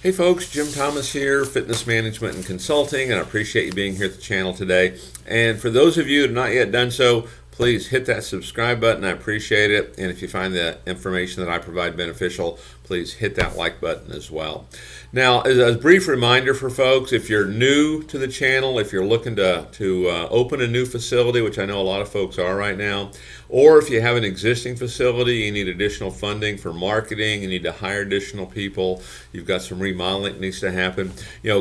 Hey folks, Jim Thomas here, Fitness Management and Consulting, and I appreciate you being here at the channel today. And for those of you who have not yet done so, please hit that subscribe button. I appreciate it. And if you find the information that I provide beneficial, please hit that like button as well. Now, as a brief reminder for folks, if you're new to the channel, if you're looking to open a new facility, which I know a lot of folks are right now, or if you have an existing facility, you need additional funding for marketing, you need to hire additional people, you've got some remodeling that needs to happen,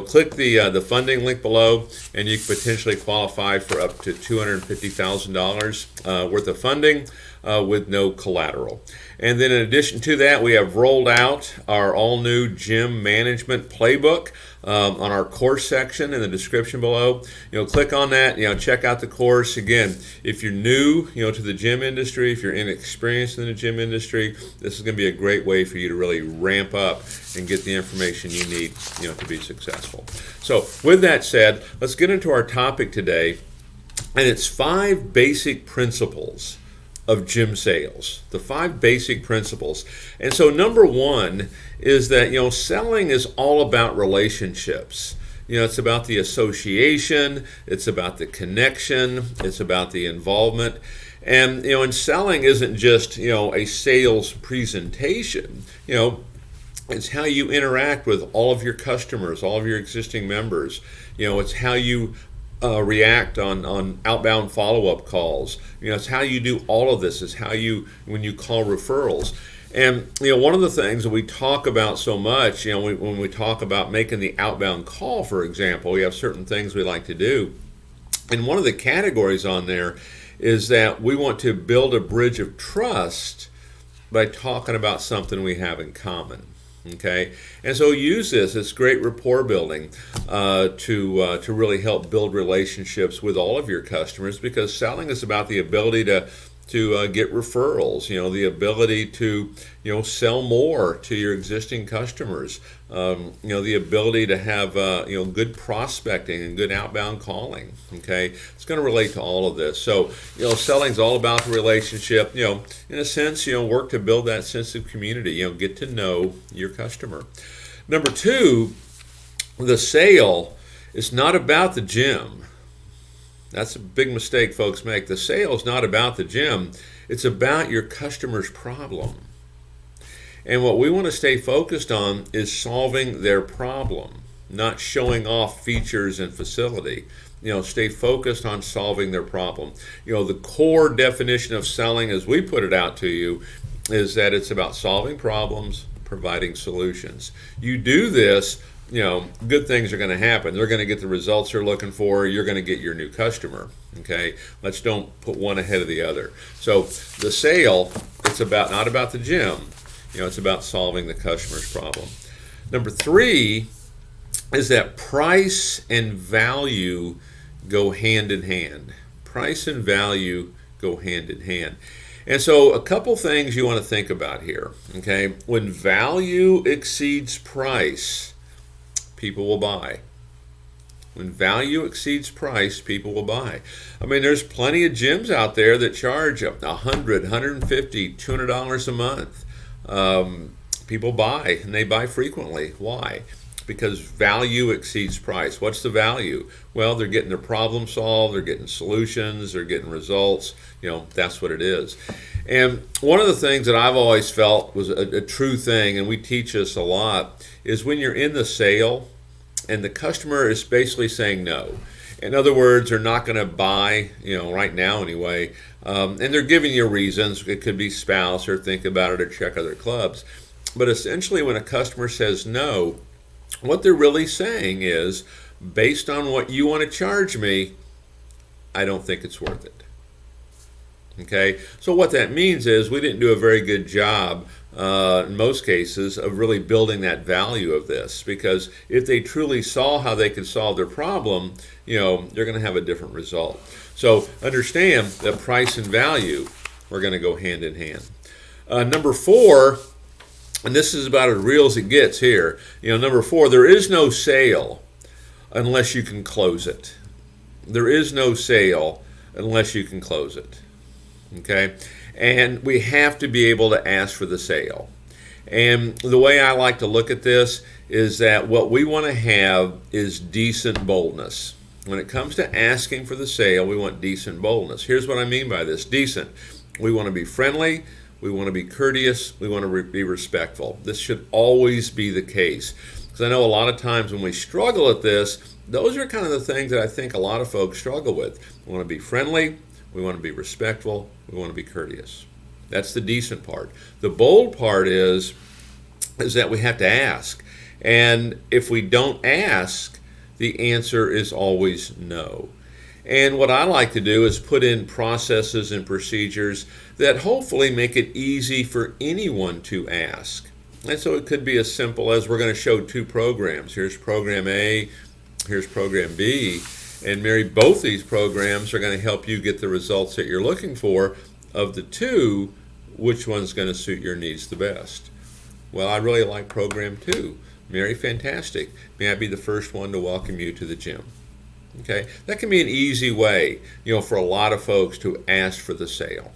click the funding link below, and you can potentially qualify for up to $250,000 worth of funding with no collateral. And then in addition to that, we have rolled out our all-new gym management playbook on our course section in the description below. Click on that, check out the course. Again, if you're new, to the gym industry, if you're inexperienced in the gym industry, this is going to be a great way for you to really ramp up and get the information you need, to be successful. So with that said, let's get into our topic today, and it's 5 basic principles of gym sales. The 5 basic principles. And so number 1 is that selling is all about relationships. It's about the association, it's about the connection, it's about the involvement. And and selling isn't just a sales presentation. It's how you interact with all of your customers, all of your existing members. It's how you react on outbound follow-up calls. It's how you do all of this. It's how when you call referrals. And one of the things that we talk about so much, when we talk about making the outbound call, for example, we have certain things we like to do. And one of the categories on there is that we want to build a bridge of trust by talking about something we have in common. Okay, and so use this. It's great rapport building to really help build relationships with all of your customers, because selling is about the ability to get referrals. The ability to sell more to your existing customers. The ability to have good prospecting and good outbound calling. Okay, it's going to relate to all of this. So selling's all about the relationship. In a sense, work to build that sense of community. Get to know your customer. Number 2, the sale is not about the gym. That's a big mistake folks make. The sale is not about the gym. It's about your customer's problem. And what we want to stay focused on is solving their problem, not showing off features and facility. Stay focused on solving their problem. The core definition of selling, as we put it out to you, is that it's about solving problems, providing solutions. You do this, good things are going to happen. They're going to get the results they're looking for. You're going to get your new customer. Okay, let's don't put one ahead of the other. So the sale, it's not about the gym. It's about solving the customer's problem. Number 3 is that price and value go hand in hand. Price and value go hand in hand. And so a couple things you want to think about here. Okay, when value exceeds price, people will buy. When value exceeds price, people will buy. I mean, there's plenty of gyms out there that charge $100, $150, $200 a month. People buy, and they buy frequently. Why? Because value exceeds price. What's the value? Well, they're getting their problem solved, they're getting solutions, they're getting results. That's what it is. And one of the things that I've always felt was a true thing, and we teach this a lot, is when you're in the sale and the customer is basically saying no. In other words, they're not going to buy, right now anyway, and they're giving you reasons. It could be spouse, or think about it, or check other clubs. But essentially, when a customer says no, what they're really saying is, based on what you want to charge me, I don't think it's worth it. Okay, so what that means is we didn't do a very good job in most cases of really building that value of this, because if they truly saw how they could solve their problem, they're going to have a different result. So understand that price and value are going to go hand in hand. Number 4, and this is about as real as it gets here. Number 4, there is no sale unless you can close it. There is no sale unless you can close it. Okay, and we have to be able to ask for the sale. And the way I like to look at this is that what we want to have is decent boldness. When it comes to asking for the sale, we want decent boldness. Here's what I mean by this. Decent. We want to be friendly. We want to be courteous. We want to be respectful. This should always be the case. Because I know a lot of times when we struggle at this, those are kind of the things that I think a lot of folks struggle with. We want to be friendly. We want to be respectful. We want to be courteous. That's the decent part. The bold part is that we have to ask. And if we don't ask, the answer is always no. And what I like to do is put in processes and procedures that hopefully make it easy for anyone to ask. And so it could be as simple as we're going to show two programs. Here's program A, here's program B. And Mary, both these programs are going to help you get the results that you're looking for. Of the two, which one's going to suit your needs the best? Well, I really like program 2. Mary, fantastic. May I be the first one to welcome you to the gym? Okay, that can be an easy way, for a lot of folks to ask for the sale.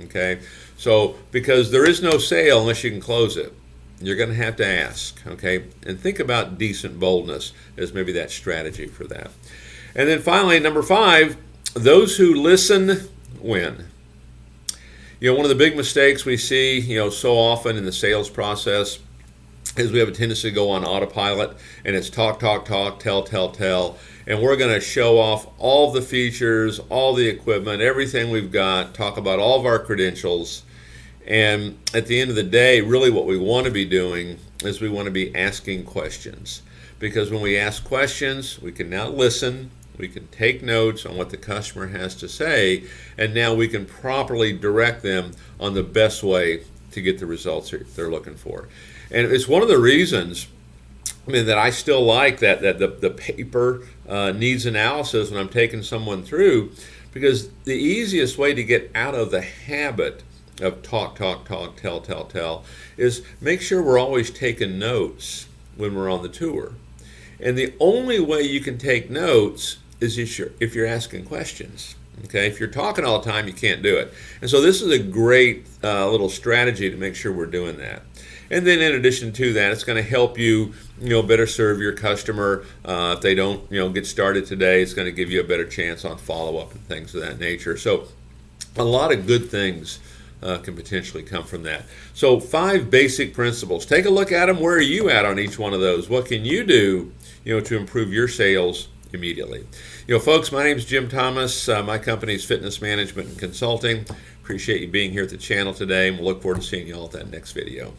Okay, so because there is no sale unless you can close it, you're going to have to ask. Okay, and think about decent boldness as maybe that strategy for that. And then finally, number 5, those who listen win. One of the big mistakes we see, so often in the sales process is we have a tendency to go on autopilot, and it's talk, talk, talk, tell, tell, tell, and we're going to show off all the features, all the equipment, everything we've got, talk about all of our credentials, and at the end of the day, really what we want to be doing is we want to be asking questions, because when we ask questions, we can now listen. We can take notes on what the customer has to say, and now we can properly direct them on the best way to get the results they're looking for. And it's one of the reasons, that I still like that the paper needs analysis when I'm taking someone through, because the easiest way to get out of the habit of talk, talk, talk, tell, tell, tell is make sure we're always taking notes when we're on the tour. And the only way you can take notes is if you're asking questions. Okay, if you're talking all the time, you can't do it. And so this is a great little strategy to make sure we're doing that. And then in addition to that, it's going to help you, better serve your customer. If they don't, get started today, it's going to give you a better chance on follow-up and things of that nature. So a lot of good things can potentially come from that. So 5 basic principles. Take a look at them. Where are you at on each one of those? What can you do, to improve your sales immediately? Folks, my name is Jim Thomas. My company is Fitness Management and Consulting. Appreciate you being here at the channel today, and we'll look forward to seeing you all at that next video.